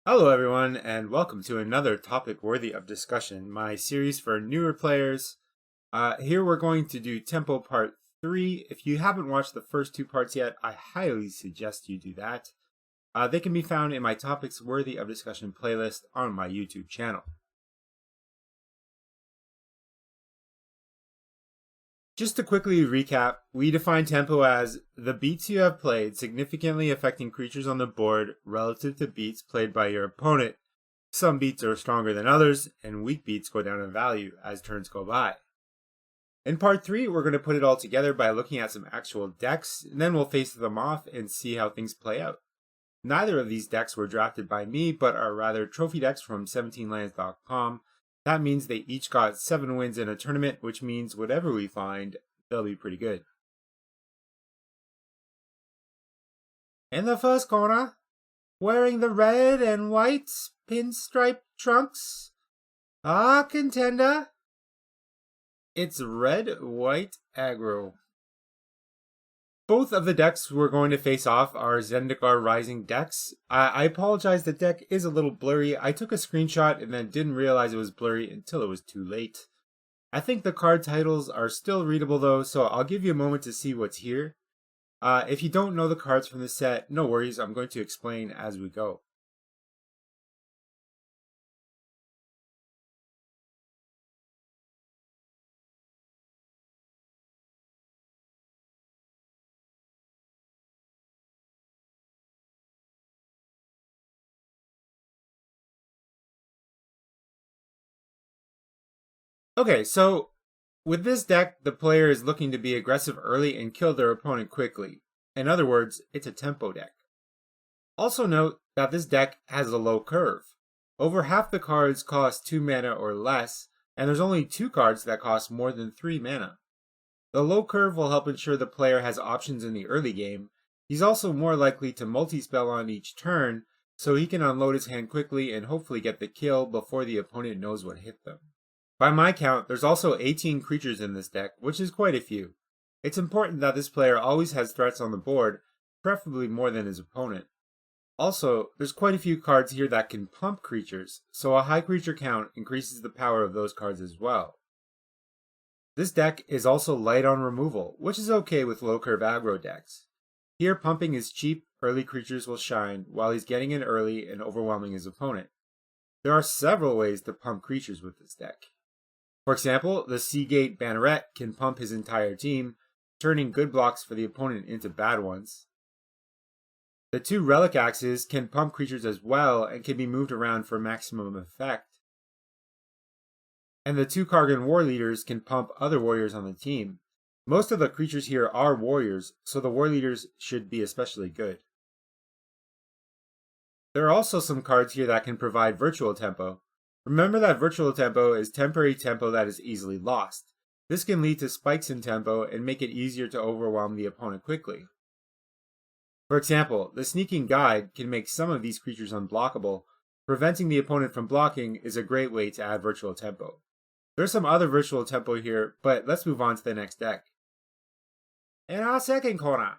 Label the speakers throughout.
Speaker 1: Hello, everyone, and welcome to another topic worthy of discussion, my series for newer players. Here we're going to do Tempo Part 3. If you haven't watched the first two parts yet, I highly suggest you do that. They can be found in my Topics Worthy of Discussion playlist on my YouTube channel. Just to quickly recap, we define tempo as the beats you have played significantly affecting creatures on the board relative to beats played by your opponent. Some beats are stronger than others, and weak beats go down in value as turns go by. In part 3, we're going to put it all together by looking at some actual decks, and then we'll face them off and see how things play out. Neither of these decks were drafted by me, but are rather trophy decks from 17lands.com. That means they each got 7 wins in a tournament, which means whatever we find, they'll be pretty good. In the first corner, wearing the red and white pinstripe trunks, our contender. It's red-white aggro. Both of the decks we're going to face off are Zendikar Rising decks. I apologize, the deck is a little blurry. I took a screenshot and then didn't realize it was blurry until it was too late. I think the card titles are still readable though, so I'll give you a moment to see what's here. If you don't know the cards from the set, no worries, I'm going to explain as we go. Okay, so with this deck, the player is looking to be aggressive early and kill their opponent quickly. In other words, it's a tempo deck. Also note that this deck has a low curve. Over half the cards cost 2 mana or less, and there's only 2 cards that cost more than 3 mana. The low curve will help ensure the player has options in the early game. He's also more likely to multi-spell on each turn, so he can unload his hand quickly and hopefully get the kill before the opponent knows what hit them. By my count, there's also 18 creatures in this deck, which is quite a few. It's important that this player always has threats on the board, preferably more than his opponent. Also, there's quite a few cards here that can pump creatures, so a high creature count increases the power of those cards as well. This deck is also light on removal, which is okay with low curve aggro decks. Here pumping is cheap, early creatures will shine, while he's getting in early and overwhelming his opponent. There are several ways to pump creatures with this deck. For example, the Seagate Banneret can pump his entire team, turning good blocks for the opponent into bad ones. The 2 Relic Axes can pump creatures as well and can be moved around for maximum effect. And the 2 Kargan War Leaders can pump other warriors on the team. Most of the creatures here are warriors, so the war leaders should be especially good. There are also some cards here that can provide virtual tempo. Remember that virtual tempo is temporary tempo that is easily lost. This can lead to spikes in tempo and make it easier to overwhelm the opponent quickly. For example, the Sneaking Guide can make some of these creatures unblockable. Preventing the opponent from blocking is a great way to add virtual tempo. There's some other virtual tempo here, but let's move on to the next deck. In our second corner,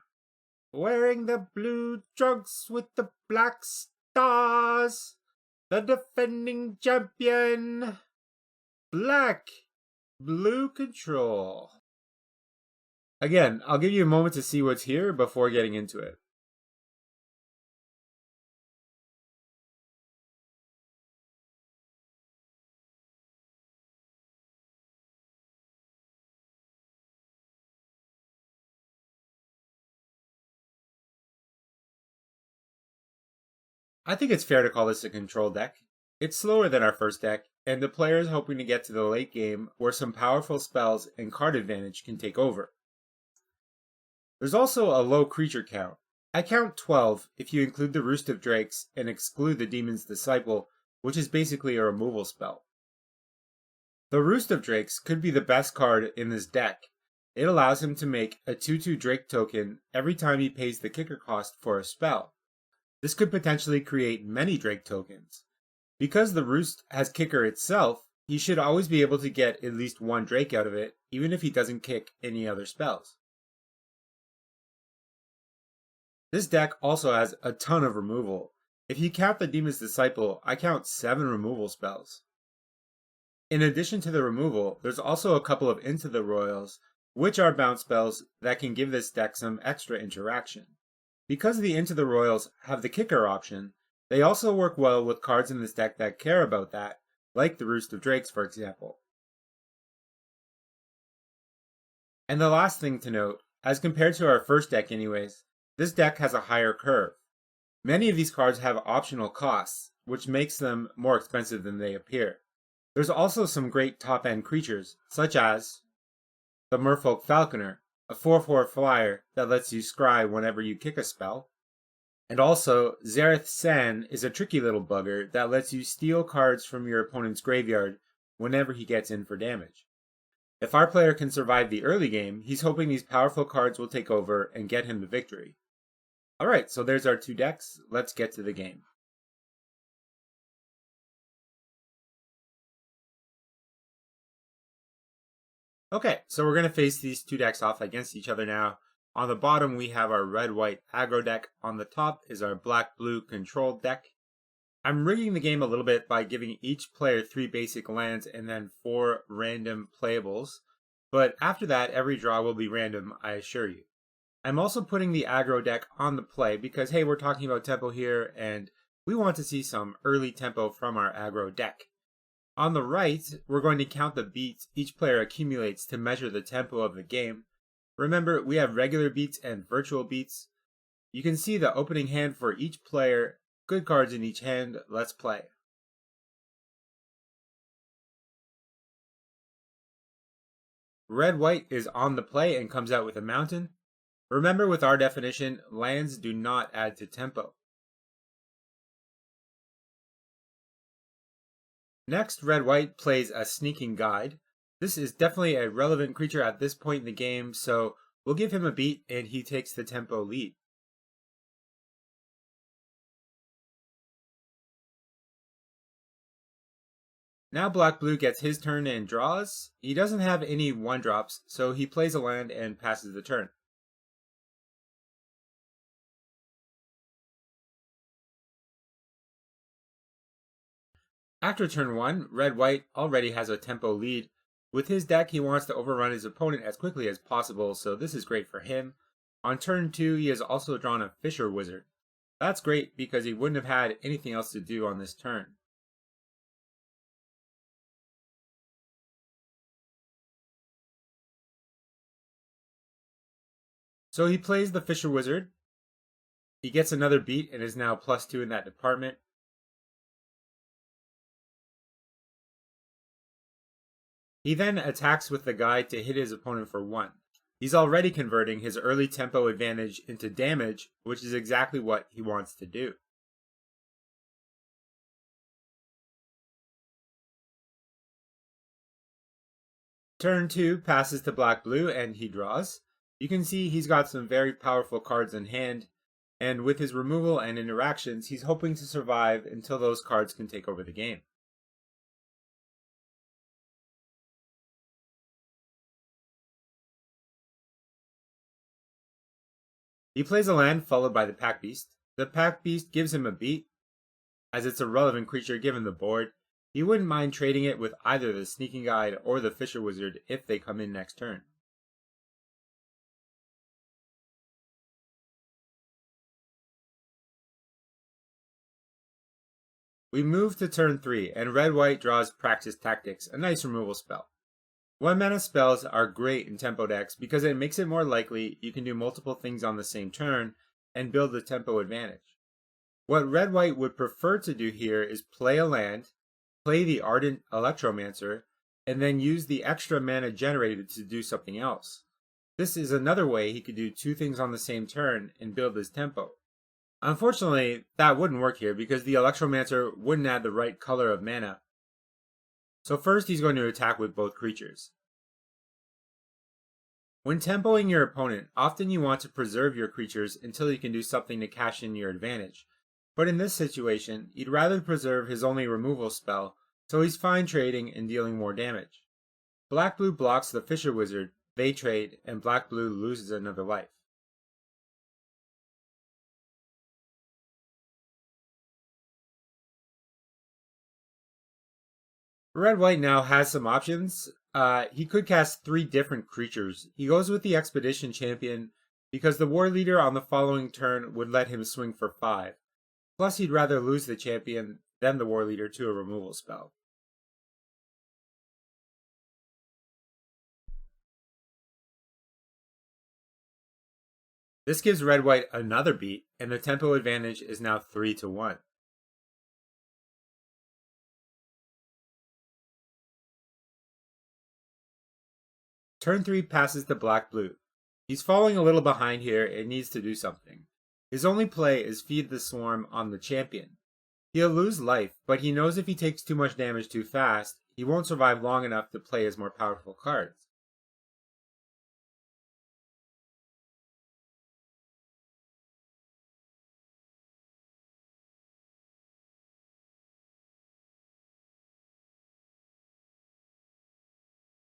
Speaker 1: wearing the blue trunks with the black stars, the defending champion, Black Blue Control. Again, I'll give you a moment to see what's here before getting into it. I think it's fair to call this a control deck. It's slower than our first deck, and the player is hoping to get to the late game where some powerful spells and card advantage can take over. There's also a low creature count. I count 12 if you include the Roost of Drakes and exclude the Demon's Disciple, which is basically a removal spell. The Roost of Drakes could be the best card in this deck. It allows him to make a 2/2 Drake token every time he pays the kicker cost for a spell. This could potentially create many Drake tokens. Because the Roost has kicker itself, he should always be able to get at least 1 Drake out of it, even if he doesn't kick any other spells. This deck also has a ton of removal. If you count the Demon's Disciple, I count 7 removal spells. In addition to the removal, there's also a couple of Into the Royals, which are bounce spells that can give this deck some extra interaction. Because the Into the Royals have the kicker option, they also work well with cards in this deck that care about that, like the Roost of Drakes for example. And the last thing to note, as compared to our first deck anyways, this deck has a higher curve. Many of these cards have optional costs, which makes them more expensive than they appear. There's also some great top-end creatures, such as the Merfolk Falconer, a 4/4 flyer that lets you scry whenever you kick a spell. And also, Zareth San is a tricky little bugger that lets you steal cards from your opponent's graveyard whenever he gets in for damage. If our player can survive the early game, he's hoping these powerful cards will take over and get him the victory. Alright, so there's our 2 decks. Let's get to the game. Okay, so we're going to face these 2 decks off against each other now. On the bottom we have our red-white aggro deck. On the top is our black-blue control deck. I'm rigging the game a little bit by giving each player 3 basic lands and then 4 random playables. But after that, every draw will be random, I assure you. I'm also putting the aggro deck on the play because, hey, we're talking about tempo here and we want to see some early tempo from our aggro deck. On the right, we're going to count the beats each player accumulates to measure the tempo of the game. Remember, we have regular beats and virtual beats. You can see the opening hand for each player, good cards in each hand. Let's play. Red-white is on the play and comes out with a mountain. Remember, with our definition, lands do not add to tempo. Next, red-white plays a Sneaking Guide. This is definitely a relevant creature at this point in the game, so we'll give him a beat and he takes the tempo lead. Now black-blue gets his turn and draws. He doesn't have any 1-drops, so he plays a land and passes the turn. After turn 1, red-white already has a tempo lead. With his deck, he wants to overrun his opponent as quickly as possible, so this is great for him. On turn 2, he has also drawn a Fisher Wizard. That's great because he wouldn't have had anything else to do on this turn. So he plays the Fisher Wizard. He gets another beat and is now +2 in that department. He then attacks with the guide to hit his opponent for 1. He's already converting his early tempo advantage into damage, which is exactly what he wants to do. Turn 2 passes to black-blue and he draws. You can see he's got some very powerful cards in hand, and with his removal and interactions, he's hoping to survive until those cards can take over the game. He plays a land followed by the Pack Beast. The Pack Beast gives him a beat, as it's a relevant creature given the board. He wouldn't mind trading it with either the Sneaking Guide or the Fisher Wizard if they come in next turn. We move to turn 3, and red-white draws Practice Tactics, a nice removal spell. 1-mana spells are great in tempo decks because it makes it more likely you can do multiple things on the same turn and build the tempo advantage. What red-white would prefer to do here is play a land, play the Ardent Electromancer, and then use the extra mana generated to do something else. This is another way he could do 2 things on the same turn and build his tempo. Unfortunately, that wouldn't work here because the Electromancer wouldn't add the right color of mana. So first he's going to attack with both creatures. When tempoing your opponent, often you want to preserve your creatures until you can do something to cash in your advantage. But in this situation, you'd rather preserve his only removal spell, so he's fine trading and dealing more damage. Black-blue blocks the Fisher Wizard, they trade, and black-blue loses another life. Red-white now has some options. He could cast 3 different creatures. He goes with the Expedition Champion because the War Leader on the following turn would let him swing for 5. Plus, he'd rather lose the champion than the War Leader to a removal spell. This gives red-white another beat, and the tempo advantage is now 3-1. Turn 3 passes to black-blue. He's falling a little behind here and needs to do something. His only play is feed the swarm on the champion. He'll lose life, but he knows if he takes too much damage too fast, he won't survive long enough to play his more powerful cards.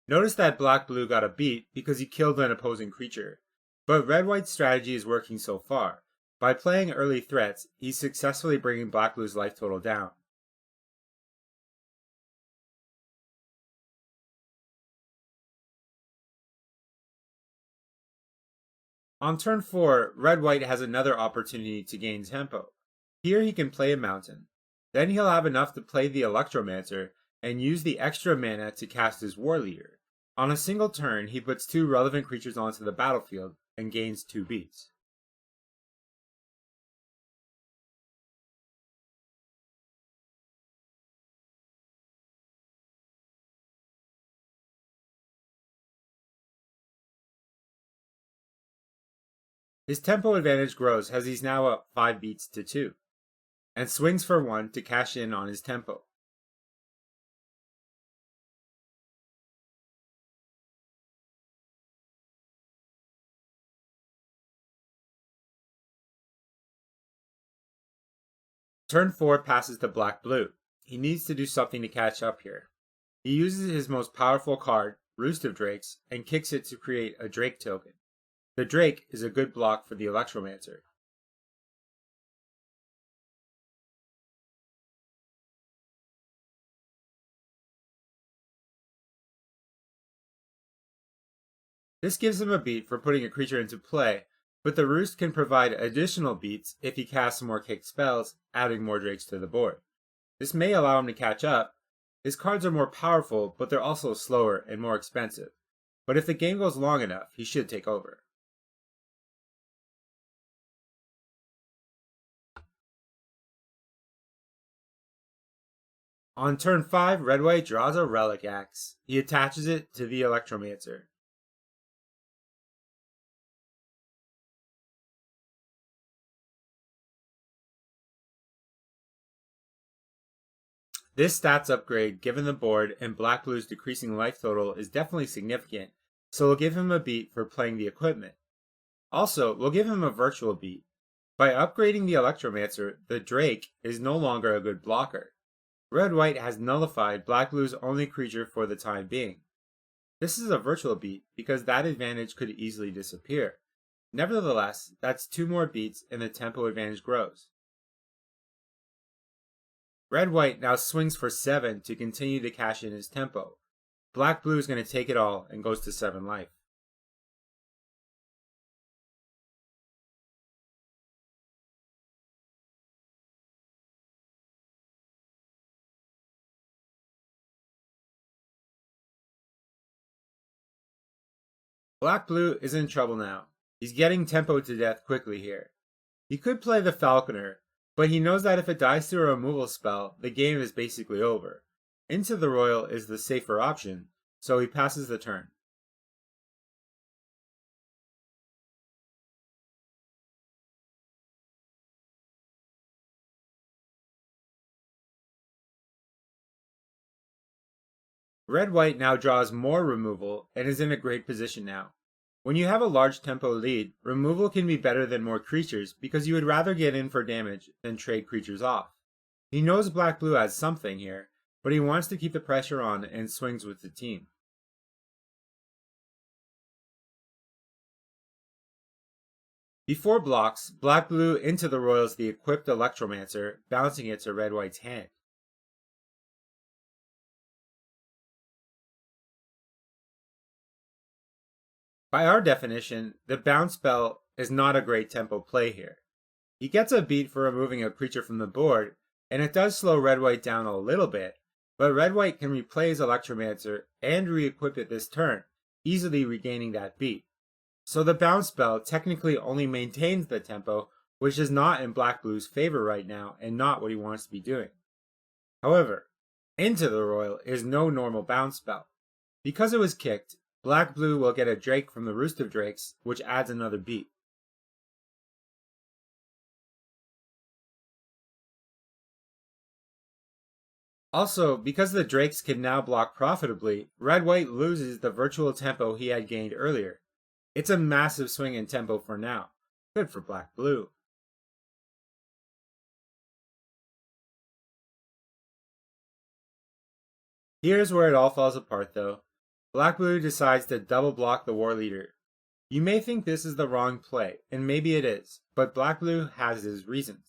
Speaker 1: Notice that black-blue got a beat because he killed an opposing creature, but red-white's strategy is working so far. By playing early threats, he's successfully bringing black-blue's life total down. On turn 4, red-white has another opportunity to gain tempo. Here he can play a mountain. Then he'll have enough to play the Electromancer and use the extra mana to cast his War Leader. On a single turn, he puts 2 relevant creatures onto the battlefield and gains 2 beats. His tempo advantage grows as he's now up 5 beats to 2, and swings for 1 to cash in on his tempo. Turn 4 passes to black-blue. He needs to do something to catch up here. He uses his most powerful card, Roost of Drakes, and kicks it to create a Drake token. The Drake is a good block for the Electromancer. This gives him a beat for putting a creature into play, but the Roost can provide additional beats if he casts more kicked spells, adding more Drakes to the board. This may allow him to catch up. His cards are more powerful, but they're also slower and more expensive. But if the game goes long enough, he should take over. On turn 5, red-white draws a Relic Axe. He attaches it to the Electromancer. This stats upgrade given the board and black-blue's decreasing life total is definitely significant, so we'll give him a beat for playing the equipment. Also, we'll give him a virtual beat. By upgrading the Electromancer, the Drake is no longer a good blocker. Red-white has nullified black-blue's only creature for the time being. This is a virtual beat because that advantage could easily disappear. Nevertheless, that's 2 more beats and the tempo advantage grows. Red-white now swings for 7 to continue to cash in his tempo. Black-blue is going to take it all and goes to 7 life. Black-blue is in trouble now. He's getting tempoed to death quickly here. He could play the Falconer, but he knows that if it dies through a removal spell, the game is basically over. Into the Royal is the safer option, so he passes the turn. Red-white now draws more removal and is in a great position now. When you have a large tempo lead, removal can be better than more creatures because you would rather get in for damage than trade creatures off. He knows black-blue has something here, but he wants to keep the pressure on and swings with the team. Before blocks, black-blue into the Royals the equipped Electromancer, bouncing it to red-white's hand. By our definition, the bounce spell is not a great tempo play here. He gets a beat for removing a creature from the board, and it does slow red-white down a little bit, but red-white can replay his Electromancer and re-equip it this turn, easily regaining that beat. So the bounce spell technically only maintains the tempo, which is not in black-blue's favor right now and not what he wants to be doing. However, Into the Royal is no normal bounce spell. Because it was kicked, black-blue will get a Drake from the Roost of Drakes, which adds another beat. Also, because the Drakes can now block profitably, red-white loses the virtual tempo he had gained earlier. It's a massive swing in tempo for now. Good for black-blue. Here's where it all falls apart though. Black-blue decides to double block the war leader. You may think this is the wrong play, and maybe it is, but black-blue has his reasons.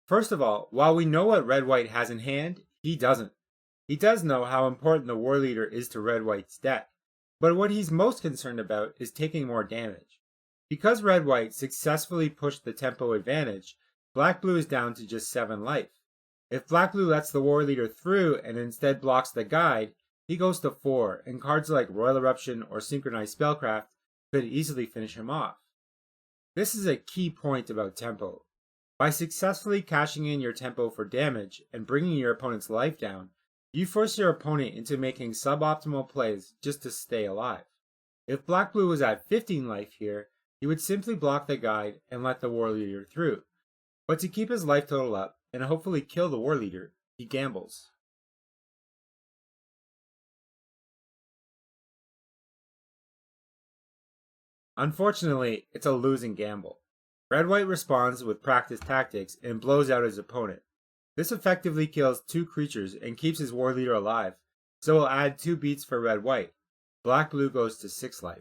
Speaker 1: First of all, while we know what red-white has in hand, he doesn't. He does know how important the war leader is to red-white's deck, but what he's most concerned about is taking more damage. Because red-white successfully pushed the tempo advantage, black-blue is down to just 7 life. If black-blue lets the war leader through and instead blocks the guide, he goes to 4, and cards like Royal Eruption or Synchronized Spellcraft could easily finish him off. This is a key point about tempo. By successfully cashing in your tempo for damage and bringing your opponent's life down, you force your opponent into making suboptimal plays just to stay alive. If black-blue was at 15 life here, he would simply block the guide and let the war leader through. But to keep his life total up and hopefully kill the war leader, he gambles. Unfortunately, it's a losing gamble. Red-white responds with practice tactics and blows out his opponent. This effectively kills 2 creatures and keeps his war leader alive, so will add 2 beats for red-white. Black-blue goes to 6 life.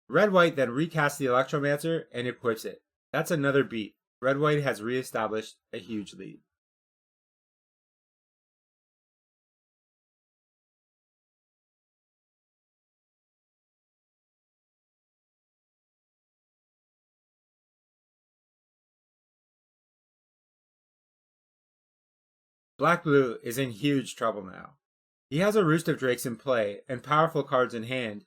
Speaker 1: Red-white then recasts the Electromancer and equips it. That's another beat. Red-white has re-established a huge lead. Black-blue is in huge trouble now. He has a Roost of Drakes in play and powerful cards in hand,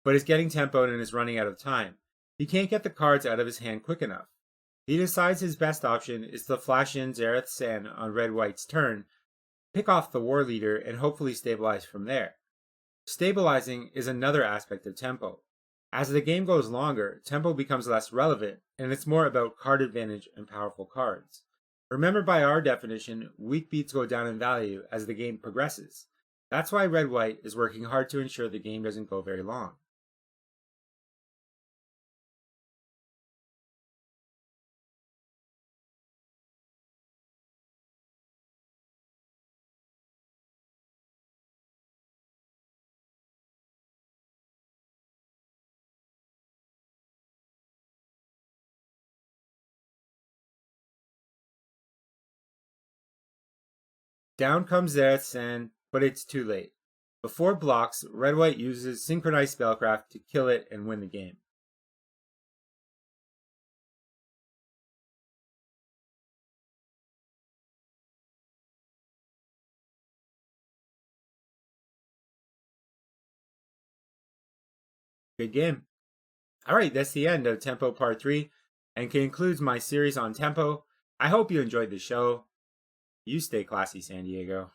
Speaker 1: but is getting tempoed and is running out of time. He can't get the cards out of his hand quick enough. He decides his best option is to flash in Zareth San on red-white's turn, pick off the war leader, and hopefully stabilize from there. Stabilizing is another aspect of tempo. As the game goes longer, tempo becomes less relevant, and it's more about card advantage and powerful cards. Remember, by our definition, weak beats go down in value as the game progresses. That's why red-white is working hard to ensure the game doesn't go very long. Down comes Zareth San, but it's too late. Before blocks, red-white uses Synchronized Spellcraft to kill it and win the game. Good game. Alright, that's the end of Tempo Part 3 and concludes my series on Tempo. I hope you enjoyed the show. You stay classy, San Diego.